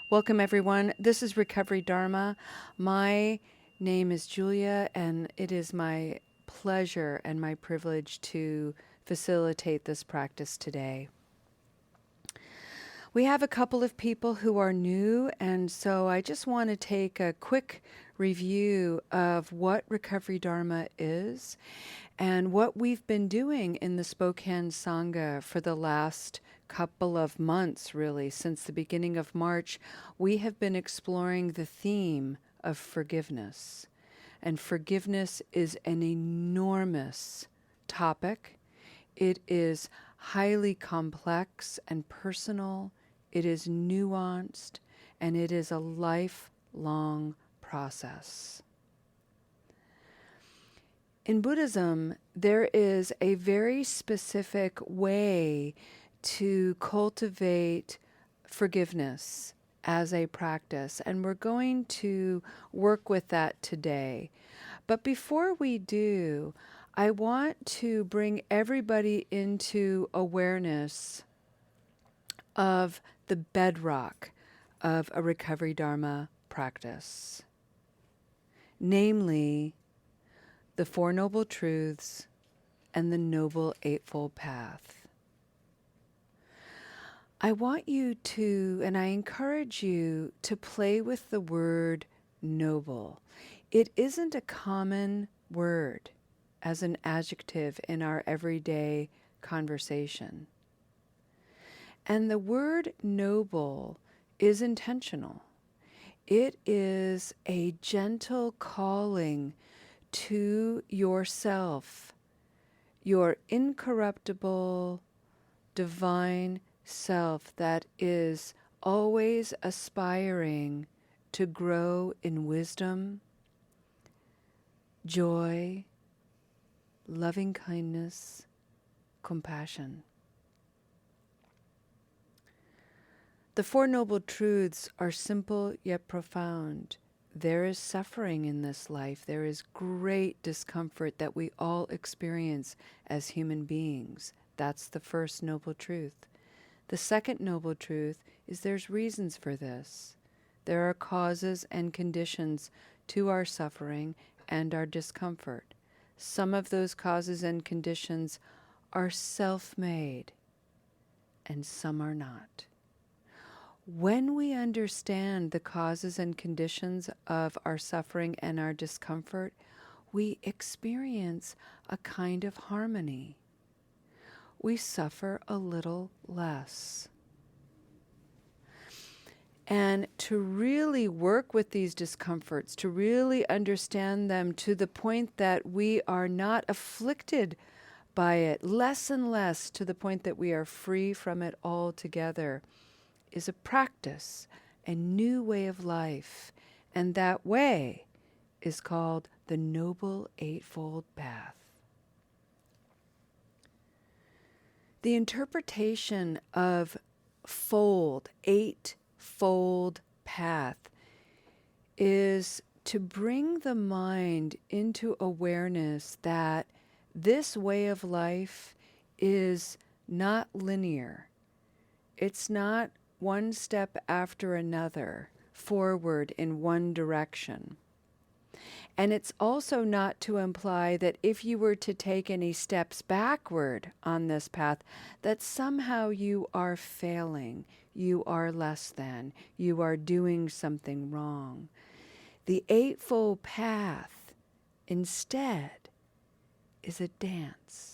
Welcome, everyone. This is Recovery Dharma. My name is Julia, and it is my pleasure and my privilege to facilitate this practice today. We have a couple of people who are new, and so I just want to take a quick review of what Recovery Dharma is and what we've been doing in the Spokane Sangha for the last couple of months, really. Since the beginning of March, we have been exploring the theme of forgiveness. And forgiveness is an enormous topic. It is highly complex and personal. It is nuanced, and it is a lifelong process. In Buddhism, there is a very specific way to cultivate forgiveness as a practice, and we're going to work with that today. But before we do, I want to bring everybody into awareness of the bedrock of a Recovery Dharma practice, namely the Four Noble Truths and the Noble Eightfold Path. I want you to, and I encourage you to play with the word noble. It isn't a common word as an adjective in our everyday conversation. And the word noble is intentional. It is a gentle calling to yourself, your incorruptible, divine self that is always aspiring to grow in wisdom, joy, loving kindness, compassion. The Four Noble Truths are simple yet profound. There is suffering in this life. There is great discomfort that we all experience as human beings. That's the first noble truth. The second noble truth is there's reasons for this. There are causes and conditions to our suffering and our discomfort. Some of those causes and conditions are self-made, and some are not. When we understand the causes and conditions of our suffering and our discomfort, we experience a kind of harmony. We suffer a little less. And to really work with these discomforts, to really understand them to the point that we are not afflicted by it, less and less to the point that we are free from it altogether, is a practice, a new way of life. And that way is called the Noble Eightfold Path. The interpretation of eightfold path, is to bring the mind into awareness that this way of life is not linear. It's not one step after another forward in one direction. And it's also not to imply that if you were to take any steps backward on this path, that somehow you are failing, you are less than, you are doing something wrong. The Eightfold Path, instead, is a dance.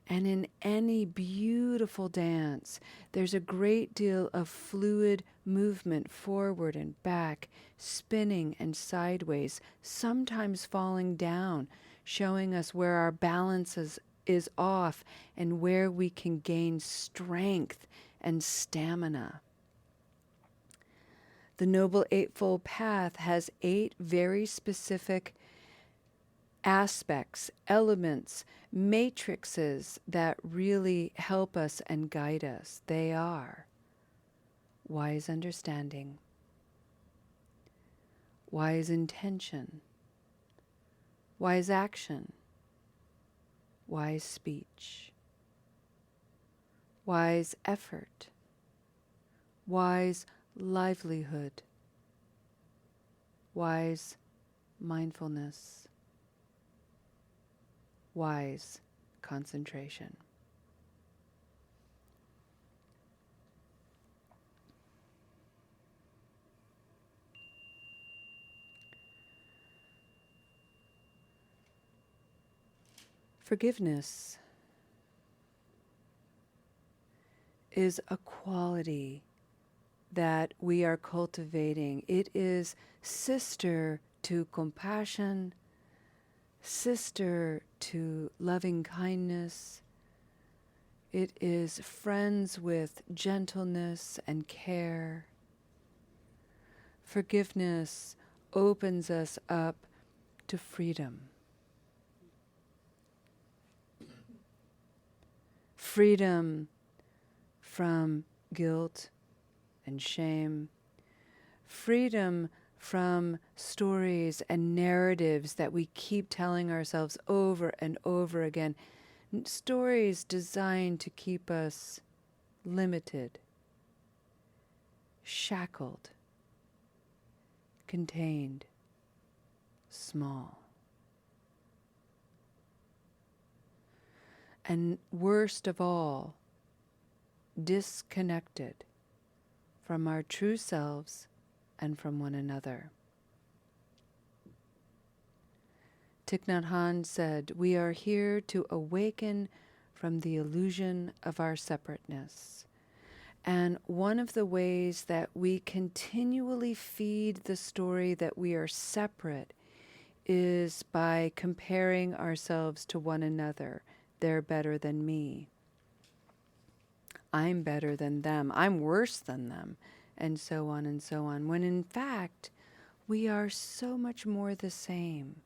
And in any beautiful dance, there's a great deal of fluid movement forward and back, spinning and sideways, sometimes falling down, showing us where our balance is off and where we can gain strength and stamina. The Noble Eightfold Path has 8 very specific aspects, elements, matrices that really help us and guide us. They are wise understanding, wise intention, wise action, wise speech, wise effort, wise livelihood, wise mindfulness, wise concentration. Forgiveness is a quality that we are cultivating. It is sister to compassion, sister to loving kindness. It is friends with gentleness and care. Forgiveness opens us up to freedom. Freedom from guilt and shame. Freedom from stories and narratives that we keep telling ourselves over and over again. Stories designed to keep us limited, shackled, contained, small. And worst of all, disconnected from our true selves and from one another. Thich Nhat Hanh said, "We are here to awaken from the illusion of our separateness." And one of the ways that we continually feed the story that we are separate is by comparing ourselves to one another. They're better than me. I'm better than them. I'm worse than them. And so on and so on. When in fact, we are so much more the same.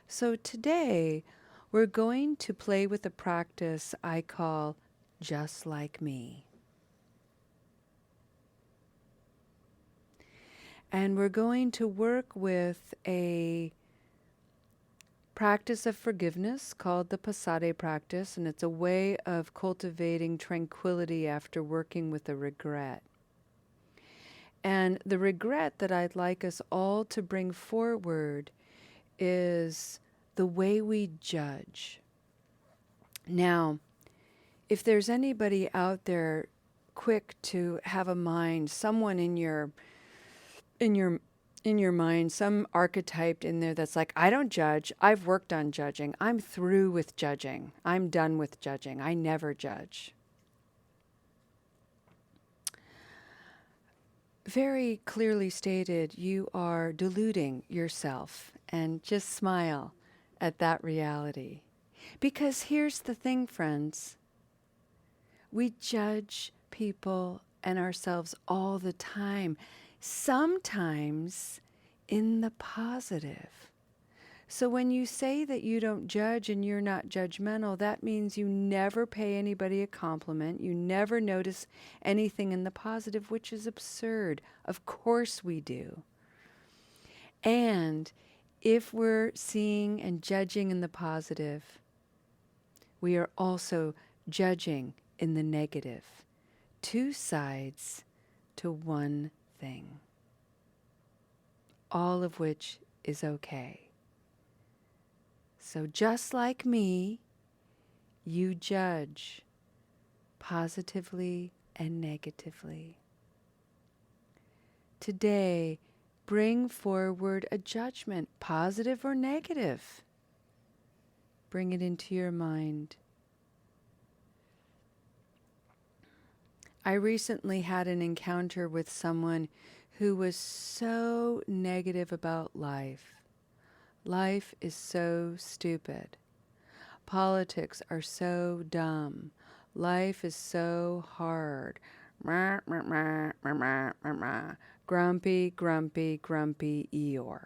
So today, we're going to play with a practice I call Just Like Me. And we're going to work with a practice of forgiveness called the Pasade practice, and it's a way of cultivating tranquility after working with a regret. And the regret that I'd like us all to bring forward is the way we judge. Now, if there's anybody out there quick to have a mind, someone in your mind, some archetype in there that's like, I don't judge. I've worked on judging. I'm through with judging. I'm done with judging. I never judge. Very clearly stated, you are deluding yourself, and just smile at that reality. Because here's the thing, friends. We judge people and ourselves all the time, sometimes in the positive. So when you say that you don't judge and you're not judgmental, that means you never pay anybody a compliment. You never notice anything in the positive, which is absurd. Of course we do. And if we're seeing and judging in the positive, we are also judging in the negative. Two sides to one thing. All of which is okay. So just like me, you judge positively and negatively. Today, bring forward a judgment, positive or negative. Bring it into your mind. I recently had an encounter with someone who was so negative about life. Life is so stupid. Politics are so dumb. Life is so hard. Grumpy, grumpy, grumpy Eeyore.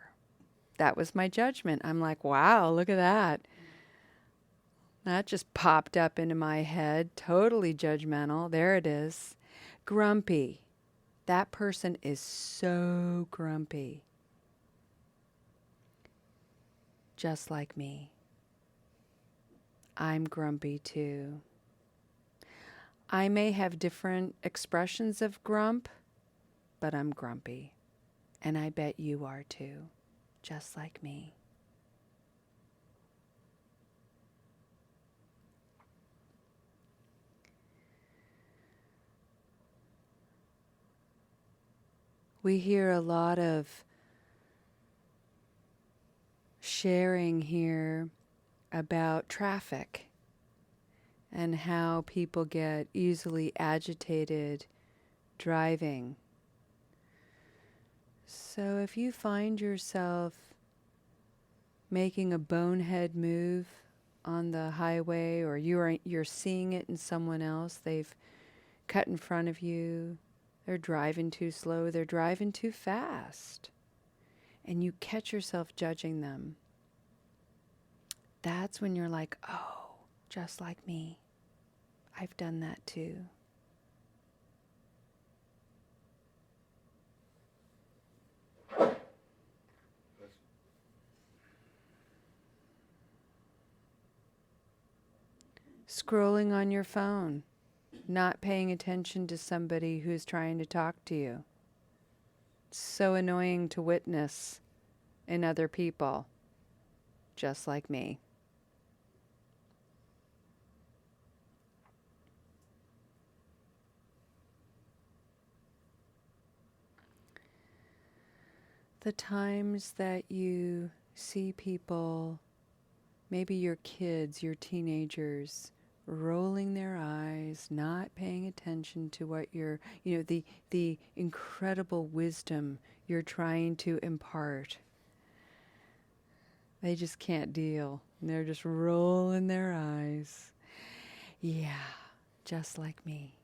That was my judgment. I'm like, wow, look at that. That just popped up into my head. Totally judgmental. There it is. Grumpy. That person is so grumpy. Just like me. I'm grumpy too. I may have different expressions of grump, but I'm grumpy. And I bet you are too, just like me. We hear a lot of sharing here about traffic and how people get easily agitated driving. So if you find yourself making a bonehead move on the highway, or you're seeing it in someone else, they've cut in front of you, they're driving too slow, they're driving too fast, and you catch yourself judging them, that's when you're like, oh, just like me. I've done that too. Scrolling on your phone, not paying attention to somebody who's trying to talk to you. It's so annoying to witness in other people, just like me. The times that you see people, maybe your kids, your teenagers, rolling their eyes, not paying attention to what you're, the incredible wisdom you're trying to impart. They just can't deal. They're just rolling their eyes. Yeah, just like me.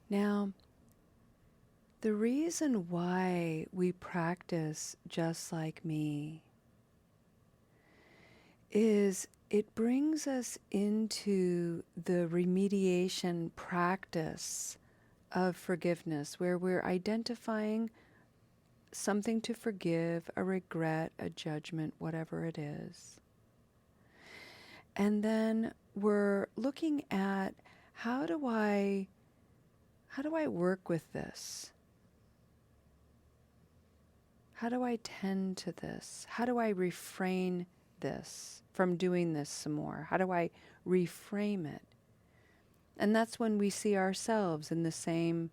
Now, the reason why we practice just like me is it brings us into the remediation practice of forgiveness, where we're identifying something to forgive, a regret, a judgment, whatever it is. And then we're looking at how do I work with this? How do I tend to this? How do I refrain this from doing this some more? How do I reframe it? And that's when we see ourselves in the same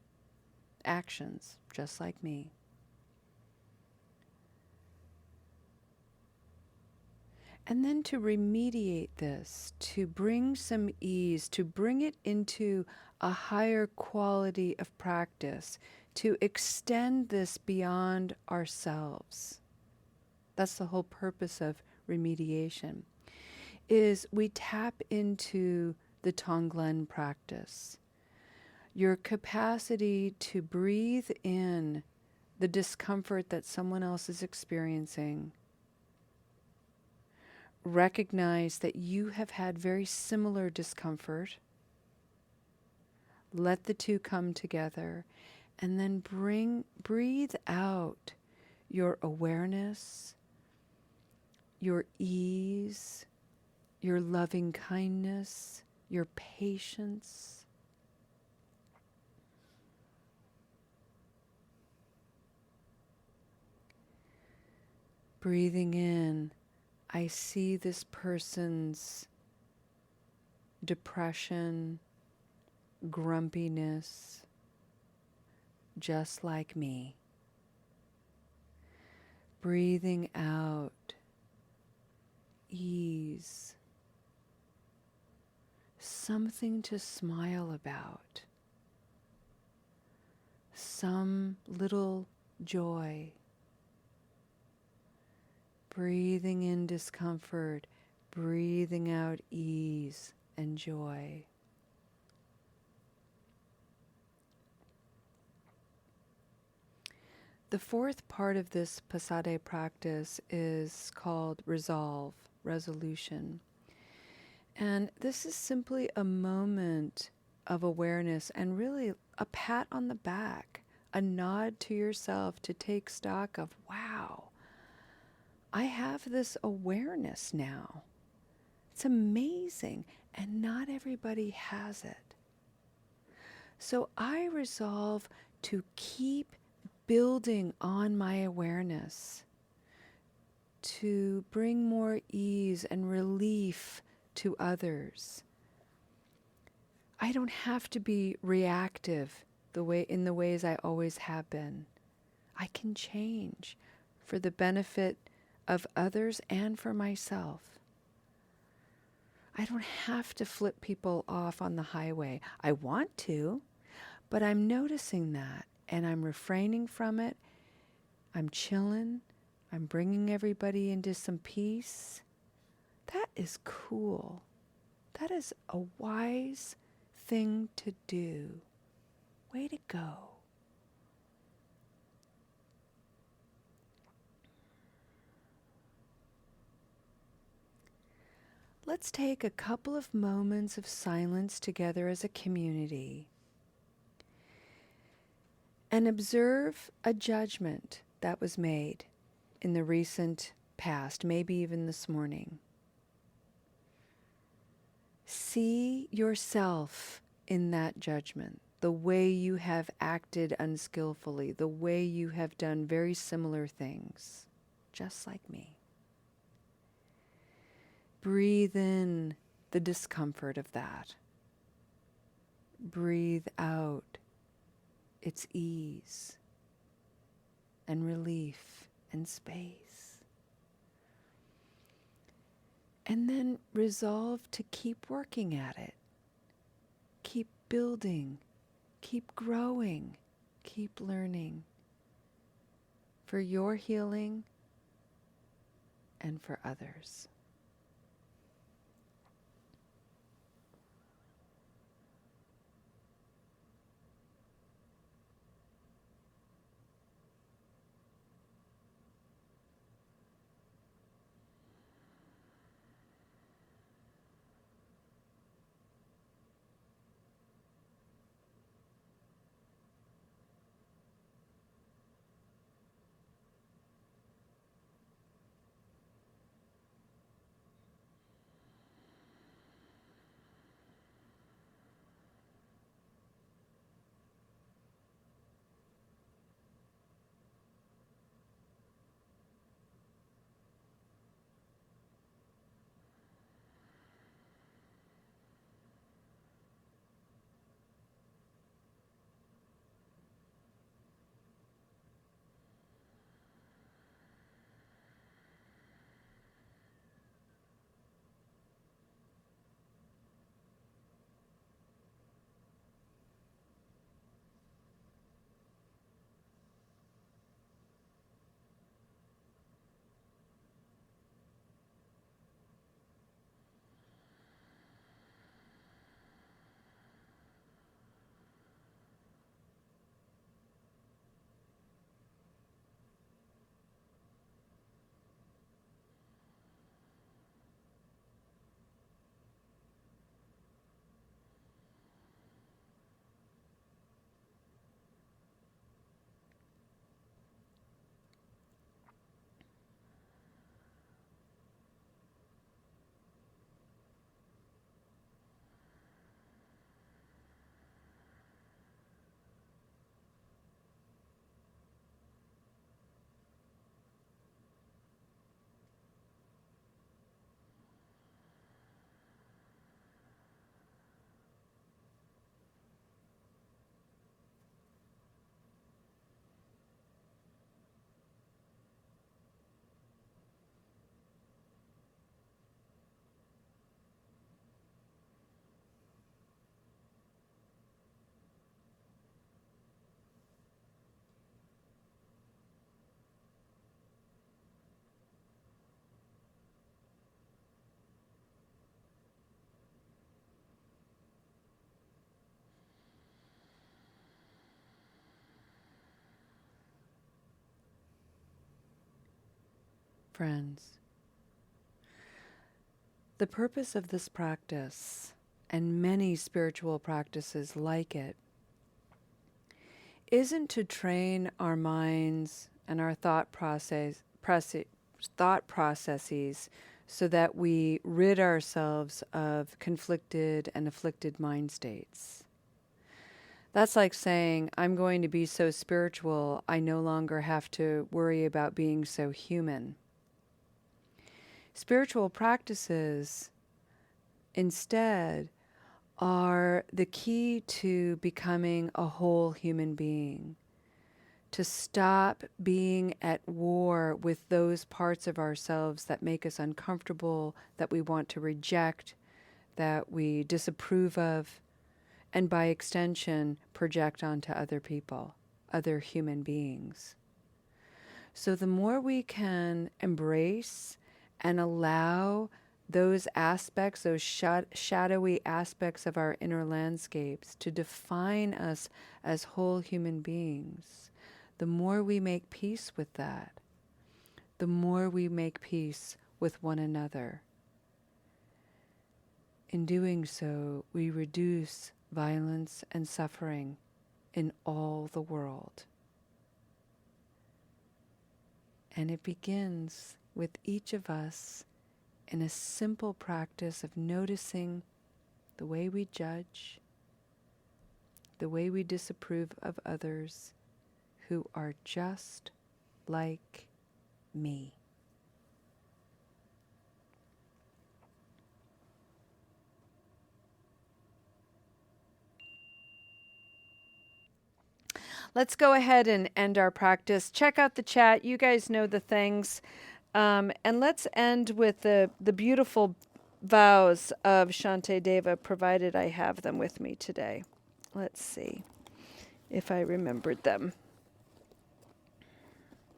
actions, just like me. And then to remediate this, to bring some ease, to bring it into a higher quality of practice, to extend this beyond ourselves. That's the whole purpose of remediation, is we tap into the Tonglen practice. Your capacity to breathe in the discomfort that someone else is experiencing. Recognize that you have had very similar discomfort. Let the two come together, and then breathe out your awareness, your ease, your loving kindness, your patience. Breathing in, I see this person's depression, grumpiness, just like me. Breathing out, ease, something to smile about, some little joy. Breathing in discomfort, breathing out ease and joy. The fourth part of this Pasade practice is called resolve, resolution. And this is simply a moment of awareness and really a pat on the back, a nod to yourself to take stock of, wow, I have this awareness now It's amazing, and not everybody has it. So I resolve to keep building on my awareness, to bring more ease and relief to others. I don't have to be reactive in the ways I always have been. I can change for the benefit of others and for myself. I don't have to flip people off on the highway. I want to, but I'm noticing that and I'm refraining from it. I'm chilling. I'm bringing everybody into some peace. That is cool. That is a wise thing to do. Way to go. Let's take a couple of moments of silence together as a community and observe a judgment that was made in the recent past, maybe even this morning. See yourself in that judgment, the way you have acted unskillfully, the way you have done very similar things, just like me. Breathe in the discomfort of that. Breathe out its ease and relief and space. And then resolve to keep working at it. Keep building, keep growing, keep learning for your healing and for others. Friends, the purpose of this practice and many spiritual practices like it isn't to train our minds and our thought processes so that we rid ourselves of conflicted and afflicted mind states. That's like saying, I'm going to be so spiritual, I no longer have to worry about being so human. Spiritual practices, instead, are the key to becoming a whole human being, to stop being at war with those parts of ourselves that make us uncomfortable, that we want to reject, that we disapprove of, and by extension, project onto other people, other human beings. So the more we can embrace and allow those aspects, those shadowy aspects of our inner landscapes to define us as whole human beings, the more we make peace with that, the more we make peace with one another. In doing so, we reduce violence and suffering in all the world. And it begins with each of us in a simple practice of noticing the way we judge, the way we disapprove of others who are just like me. Let's go ahead and end our practice. Check out the chat. You guys know the things. And let's end with the beautiful vows of Shantideva, provided I have them with me today. Let's see if I remembered them.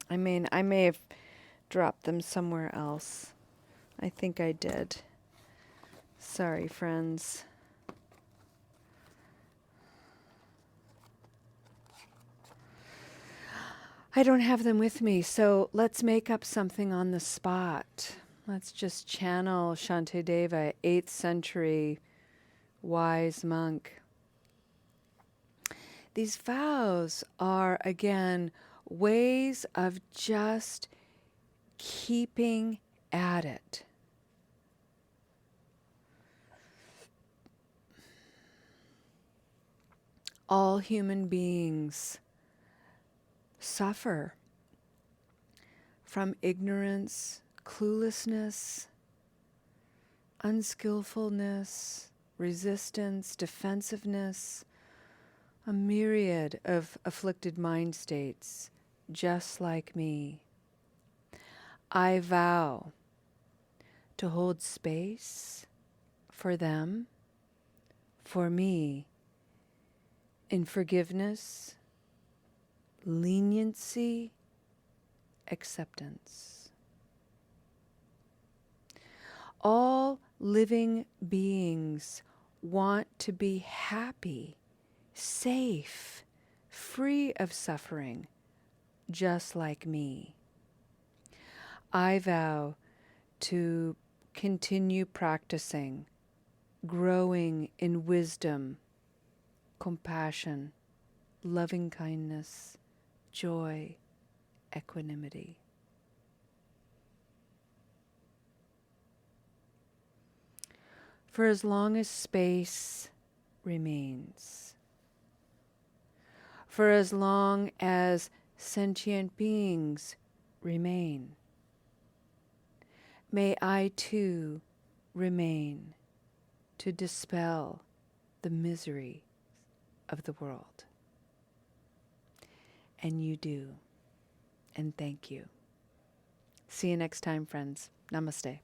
I may have dropped them somewhere else. I think I did. Sorry, friends. I don't have them with me, so let's make up something on the spot. Let's just channel Shantideva, 8th century wise monk. These vows are, again, ways of just keeping at it. All human beings suffer from ignorance, cluelessness, unskillfulness, resistance, defensiveness, a myriad of afflicted mind states, just like me. I vow to hold space for them, for me, in forgiveness, leniency, acceptance. All living beings want to be happy, safe, free of suffering, just like me. I vow to continue practicing, growing in wisdom, compassion, loving kindness, joy, equanimity. For as long as space remains, for as long as sentient beings remain, may I too remain to dispel the misery of the world. And you do. And thank you. See you next time, friends. Namaste.